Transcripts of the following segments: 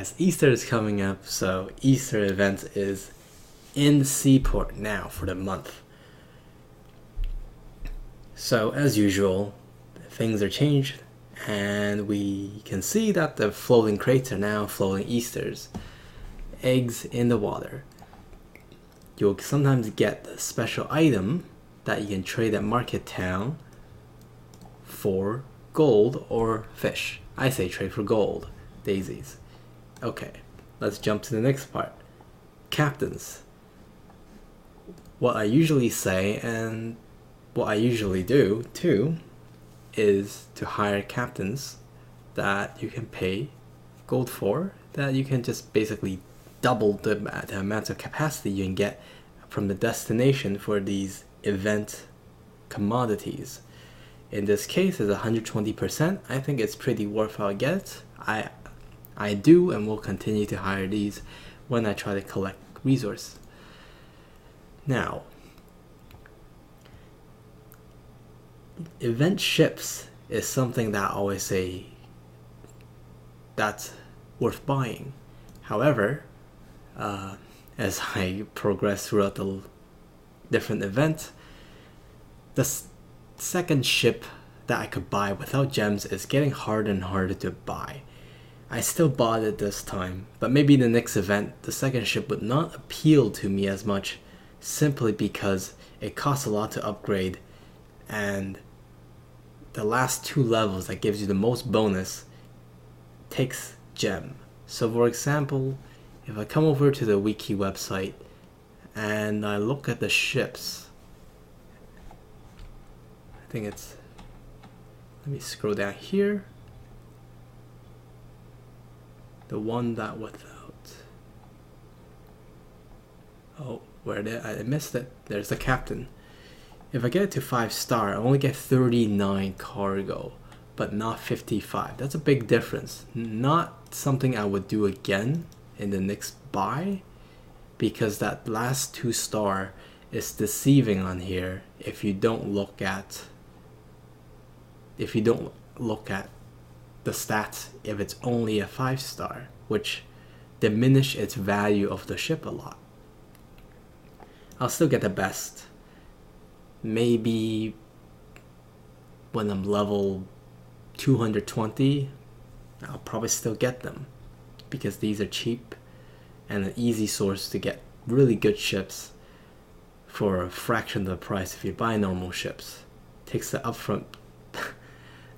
as Easter is coming up, so Easter event is in Seaport now for the month. So as usual, things are changed, and we can see that the floating crates are now floating Easters, eggs in the water. You'll sometimes get a special item that you can trade at Market Town for gold or fish. I say trade for gold, daisies. Okay, let's jump to the next part. Captains. What I usually say, and what I usually do too, is to hire captains that you can pay gold for, that you can just basically double the amount of capacity you can get from the destination for these event commodities. In this case, it's 120%. I think it's pretty worthwhile get. I do and will continue to hire these when I try to collect resources. Now, event ships is something that I always say that's worth buying. However, as I progress throughout the different events, the second ship that I could buy without gems is getting harder and harder to buy. I still bought it this time, but maybe the next event, the second ship would not appeal to me as much, simply because it costs a lot to upgrade, and the last 2 levels that gives you the most bonus takes gem. So for example, if I come over to the wiki website and I look at the ships, I think it's, let me scroll down here, the one that without, oh, where did I missed it? There's the captain. If I get it to 5-star, I only get 39 cargo, but not 55. That's a big difference. Not something I would do again in the next buy, because that last 2-star is deceiving on here if you don't look at the stats if it's only a 5-star, which diminish its value of the ship a lot. I'll still get the best. Maybe when I'm level 220, I'll probably still get them, because these are cheap and an easy source to get really good ships for a fraction of the price if you buy normal ships. Takes the upfront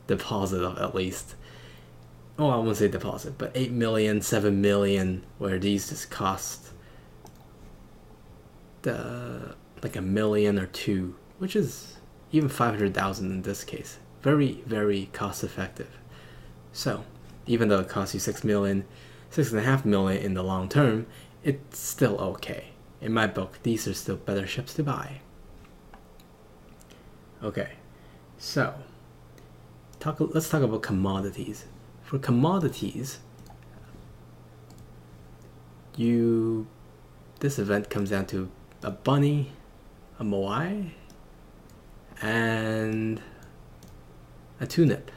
deposit of at least, oh, I won't say deposit, but 8 million, 7 million, where these just cost like $1 million or 2 million, which is even 500,000 in this case. Very, very cost effective. So even though it costs you 6 million, 6.5 million in the long term, it's still okay. In my book, these are still better ships to buy. Okay, so let's talk about commodities. For commodities, this event comes down to a bunny, a moai, and a tunip.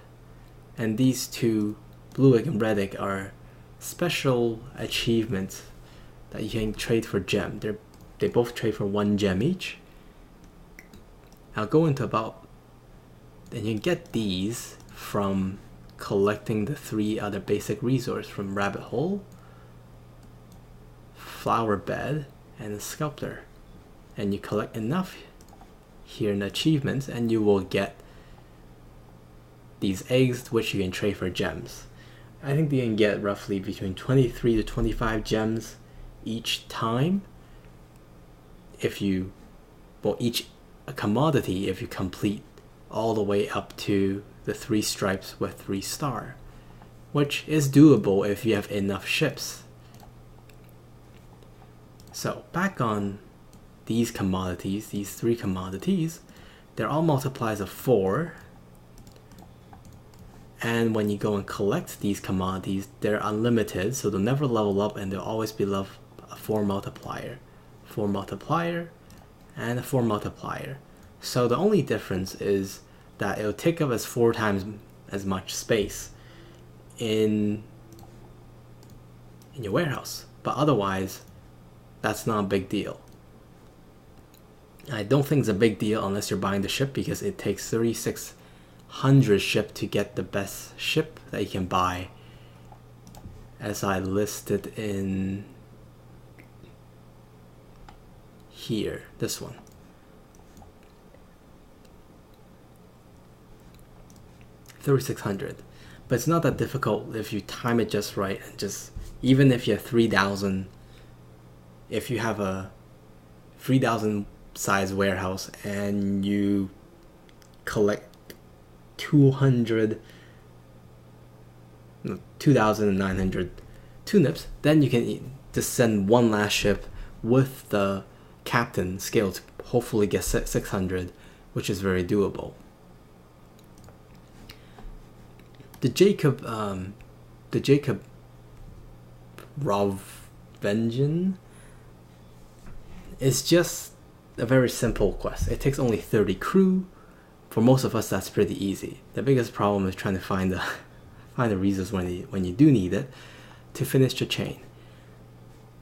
And these 2, blue egg and red egg, are special achievements that you can trade for gem. They both trade for 1 gem each. I'll go into about, and you can get these from collecting the 3 other basic resources from rabbit hole, flower bed, and a sculptor. And you collect enough here in achievements and you will get these eggs, which you can trade for gems. I think you can get roughly between 23 to 25 gems each time if you, each commodity, if you complete all the way up to the 3 stripes with 3-star, which is doable if you have enough ships. So back on these commodities, these 3 commodities, they're all multiplies of 4. And when you go and collect these commodities, they're unlimited, so they'll never level up, and they'll always be a 4 multiplier. 4 multiplier, and a 4 multiplier. So the only difference is that it'll take up as 4 times as much space in in your warehouse. But otherwise, that's not a big deal. I don't think it's a big deal unless you're buying the ship, because it takes 3,600 ship to get the best ship that you can buy, as I listed in here, this one. $3,600, but it's not that difficult if you time it just right, and just, even if you have 3,000, if you have a 3,000 size warehouse and you collect 2,900 turnips, then you can just send one last ship with the captain scale to hopefully get 600, which is very doable. The Jacob Rovvengen is just a very simple quest. It takes only 30 crew. For most of us, that's pretty easy. The biggest problem is trying to find the resource when you do need it to finish the chain.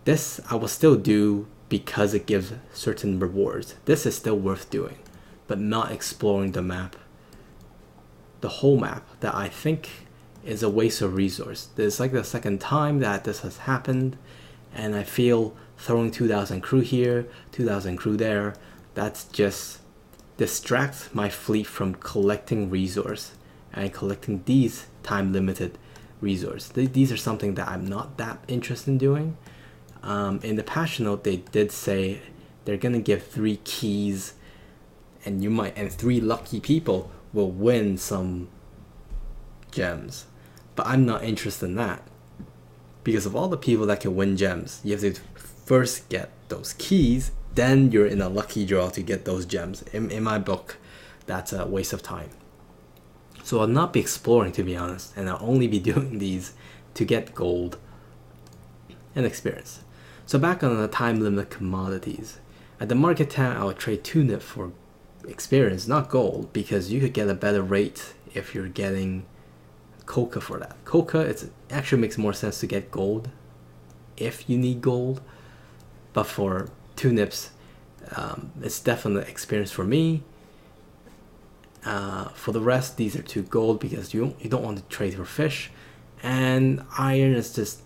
This I will still do because it gives certain rewards. This is still worth doing, but not exploring the map, the whole map, that I think is a waste of resource. This is like the second time that this has happened, and I feel throwing 2,000 crew here, 2,000 crew there, that's just distracts my fleet from collecting resource and collecting these time limited resource. These are something that I'm not that interested in doing. In the patch note, they did say they're gonna give 3 keys, and 3 lucky people will win some gems. But I'm not interested in that, because of all the people that can win gems, you have to first get those keys, then you're in a lucky draw to get those gems. In my book, that's a waste of time. So I'll not be exploring, to be honest, and I'll only be doing these to get gold and experience. So back on the time limit commodities. At the market town, I would trade turnip for experience, not gold, because you could get a better rate if you're getting coca for that. Coca, it actually makes more sense to get gold if you need gold, but for turnips, it's definitely experience for me. For the rest, these are 2 gold, because you don't want to trade for fish, and iron is just,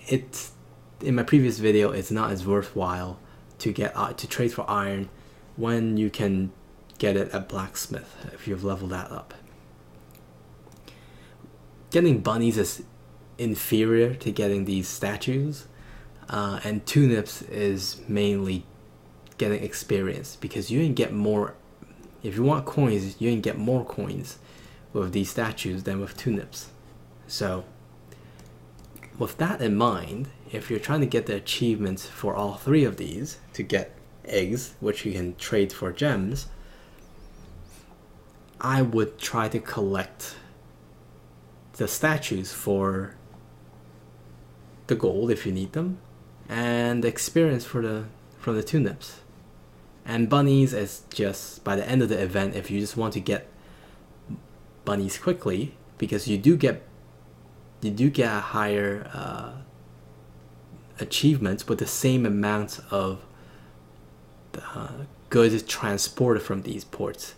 it's, in my previous video, it's not as worthwhile to get to trade for iron when you can get it at blacksmith if you've leveled that up. Getting bunnies is inferior to getting these statues, and turnips is mainly getting experience, because you can get more. If you want coins, you can get more coins with these statues than with turnips. So with that in mind, if you're trying to get the achievements for all 3 of these to get eggs, which you can trade for gems, I would try to collect the statues for the gold if you need them, and the experience for from the turnips. And bunnies is just by the end of the event, if you just want to get bunnies quickly, because you do get a higher achievements with the same amount of goods transported from these ports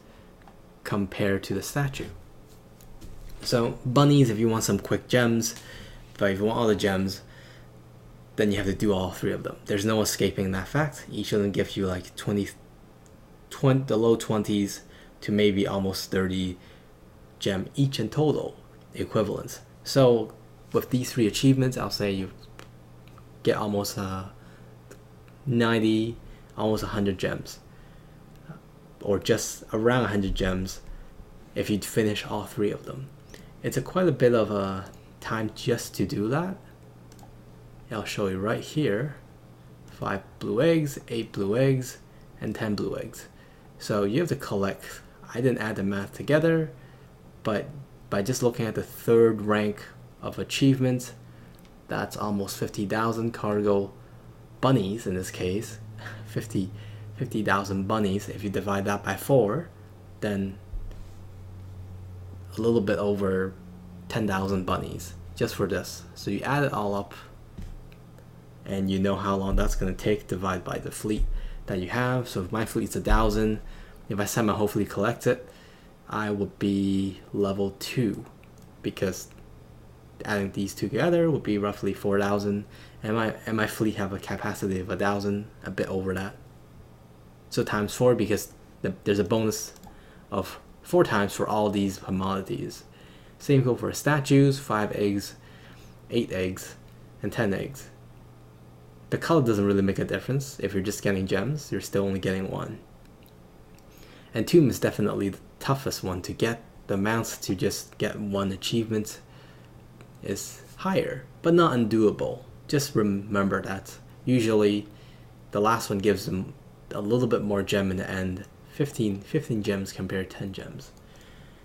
compared to the statue. So bunnies, if you want some quick gems, but if you want all the gems, then you have to do all 3 of them. There's no escaping that fact. Each of them gives you like 20 the low 20s to maybe almost 30 gem each in total equivalents. So with these 3 achievements, I'll say you get almost 90, almost 100 gems, or just around 100 gems if you finish all 3 of them. It's quite a bit of a time just to do that. I'll show you right here. 5 blue eggs, 8 blue eggs, and 10 blue eggs. So you have to collect, I didn't add the math together, but by just looking at the 3rd rank of achievements, that's almost 50,000 cargo bunnies in this case. 50,000 bunnies. If you divide that by 4, then a little bit over 10,000 bunnies just for this. So you add it all up, and you know how long that's going to take, divide by the fleet that you have. So if my fleet's 1,000, if I send my whole fleet collect it, I would be level 2, because adding these two together would be roughly 4,000, and my fleet have a capacity of 1,000, a bit over that. So times 4, because there's a bonus of 4 times for all these commodities. Same goes for statues, 5 eggs, 8 eggs, and 10 eggs. The color doesn't really make a difference. If you're just getting gems, you're still only getting 1. And Tomb is definitely the toughest one to get. The amounts to just get 1 achievement is higher, but not undoable. Just remember that. Usually, the last one gives them a little bit more gem in the end. 15 gems compared to 10 gems.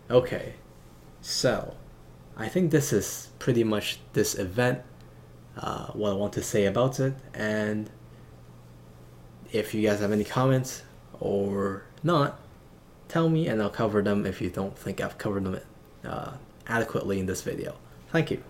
Okay, so I think this is pretty much this event. What I want to say about it, and if you guys have any comments or not, tell me and I'll cover them if you don't think I've covered them adequately in this video. Thank you.